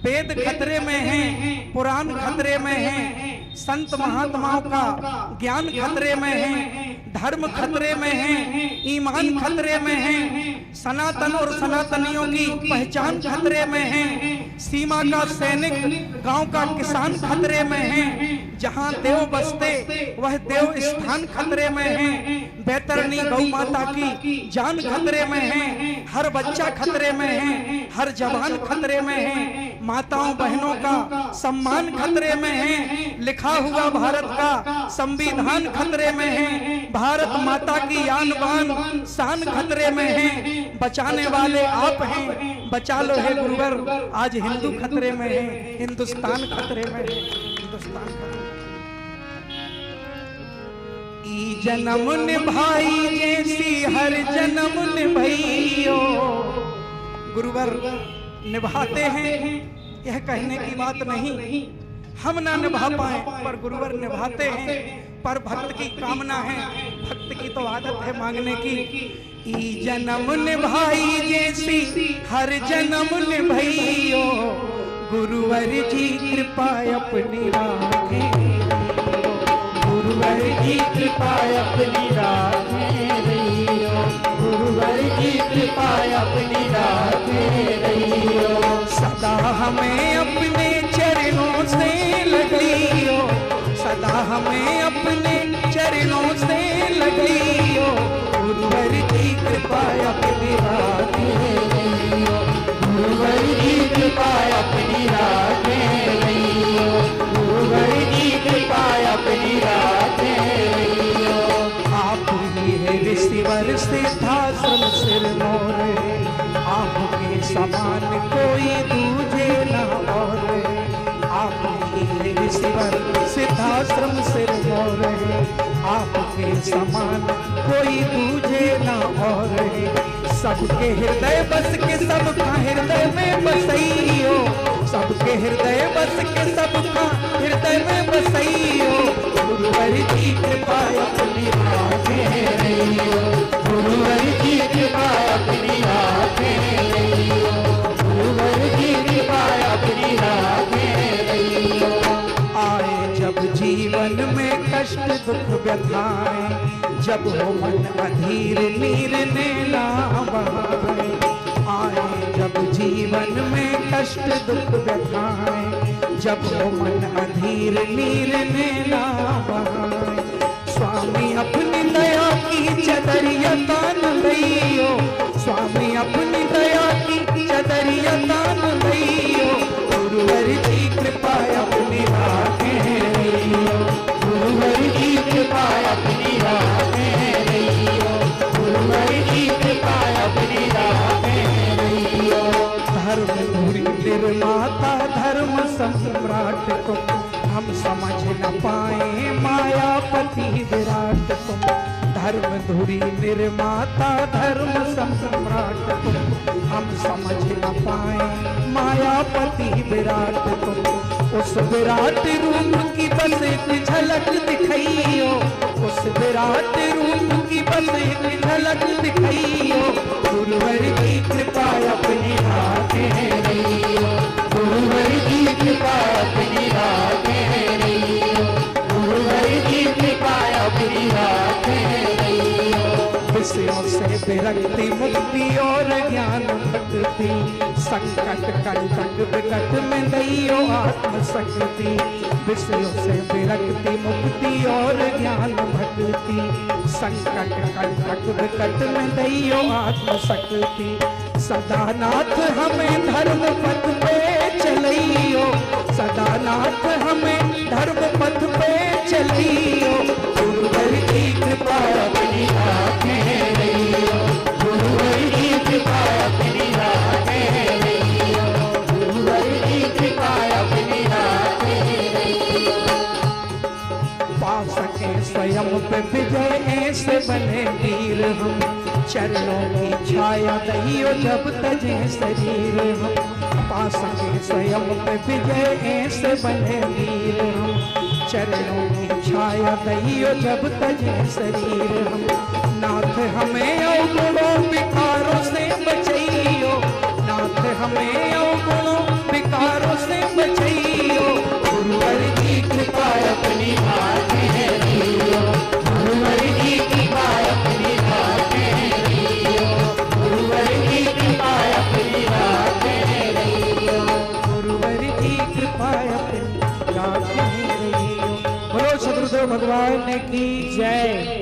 वेद खतरे में हैं, पुराण खतरे में हैं, संत महात्माओं का ज्ञान खतरे में है, धर्म खतरे में है, ईमान खतरे में है, सनातन और सनातनियों की पहचान खतरे में है, सीमा का सैनिक गांव का किसान खतरे में है, जहां देव बसते वह देव स्थान खतरे में है, बैतरणी गौ माता की जान खतरे में है, हर बच्चा खतरे में है, हर जवान खतरे में है, माताओं बहनों का सम्मान खतरे में है, लिखा हुआ भारत का संविधान खतरे में है, भारत माता की आन बान शान खतरे में है, बचाने वाले आप हैं, बचा लो है गुरुवर। आज हिंदू खतरे में है, हिंदुस्तान खतरे में है, हिंदुस्तान खतरे में। ई जन्म निभाई जैसी हर जन्म निभाइयो। गुरुवर निभाते हैं, यह कहने की बात नहीं, हम ना निभा पाए पर गुरुवर निभाते हैं, पर भक्त की कामना है, भक्त की तो आदत है मांगने की। ई जन्म निभाई जैसी हर जन्म निभाइयो, गुरुवर जी कृपा अपनी राखे, गुरुवर जी कृपा अपनी राखे रहियो, गुरुवर जी कृपा अपनी राखे रहियो, सदा हमें अपने चरणों से लगाइयो, सदा हमें अपने चरणों से लगाइयो, गुरुवर जी कृपा अपनी राखे रहियो, गुरुवर जी कृपा अपनी राखे रहियो, गुरुवर जी कृपा अपनी राखे रहियो। आप ही है ऋषिवर सिद्धाश्रम सिर मोरे, आपके समान कोई दूजे न और, आप ही है ऋषिवर सिद्धाश्रम सिर मोरे, आपके समान कोई दूजे न और, सबके हृदय बस के सबका हृदय में बसइयो, सबके हृदय बस के सबका हृदय में बसइयो, गुरुवर जी कृपा अपनी राखे रहियो, गुरुवर जी कृपा अपनी राखे रहियो, गुरुवर जी कृपा अपनी राखे रहियो। आए जब जीवन में कष्ट दुख व्यथाएं, जब हो मन अधीर नीर नैना बहाए, आए जब जीवन में कष्ट दुख व्यथाएं, जब हो मन अधीर नीर नैना बहाए, स्वामी अपनी दया की चदरिया तान लइयो, स्वामी अपनी दया की चदरिया तान लइयो, गुरुवर जी कृपा अपनी राखे रहियो, गुरुवर जी कृपा अपनी राखे रहियो, गुरुवर जी कृपा अपनी राखे रहियो। धर्म धुरी निर्माता धर्म सम्राट तुम, हम समझ न पाए मायापति विराट तुम, धर्म धुरी निर्माता धर्म सम्राट तुम, हम समझ न पाए मायापति विराट तुम, उस विराट रूप की बस एक झलक दिखाइयो, उस विराट रूप की बस एक झलक दिखाइयो, गुरुवर की कृपा अपनी राखे रहियो, गुरुवर की कृपा अपनी राखे रहियो, गुरुवर की कृपा अपनी राखे रहियो। विषयों से विरक्ति मुक्ति और ज्ञान भक्ति, संकट कंटक विकट में दैयो आत्मशक्ति, विषयों से विरक्ति मुक्ति और ज्ञान भक्ति, संकट कंटक विकट में दैयो आत्मशक्ति, सदानाथ हमें धर्म पथ पे चलियो, सदानाथ हमें धर्म पथ पे चलियो, गुरुवर की कृपा अपनी राखे रहियो, गुरुवर की कृपा अपनी राखे रहियो, गुरुवर की कृपा अपनी राखे रहियो। पा सके स्वयं पे विजय ऐसे बने वीर हम, चरणों की छाया दहियो जब तजे शरीर हम, पा सके स्वयं पे विजय ऐसे बने वीर हम, चरणों की छाया दहियो जब तजे शरीर हम, नाथ हमें अवगुणों विकारों से बचाइयो, नाथ हमें अवगुणों विकारों पाए अपनी रात में रहियो। बोलो सदगुरुदेव भगवान की जय।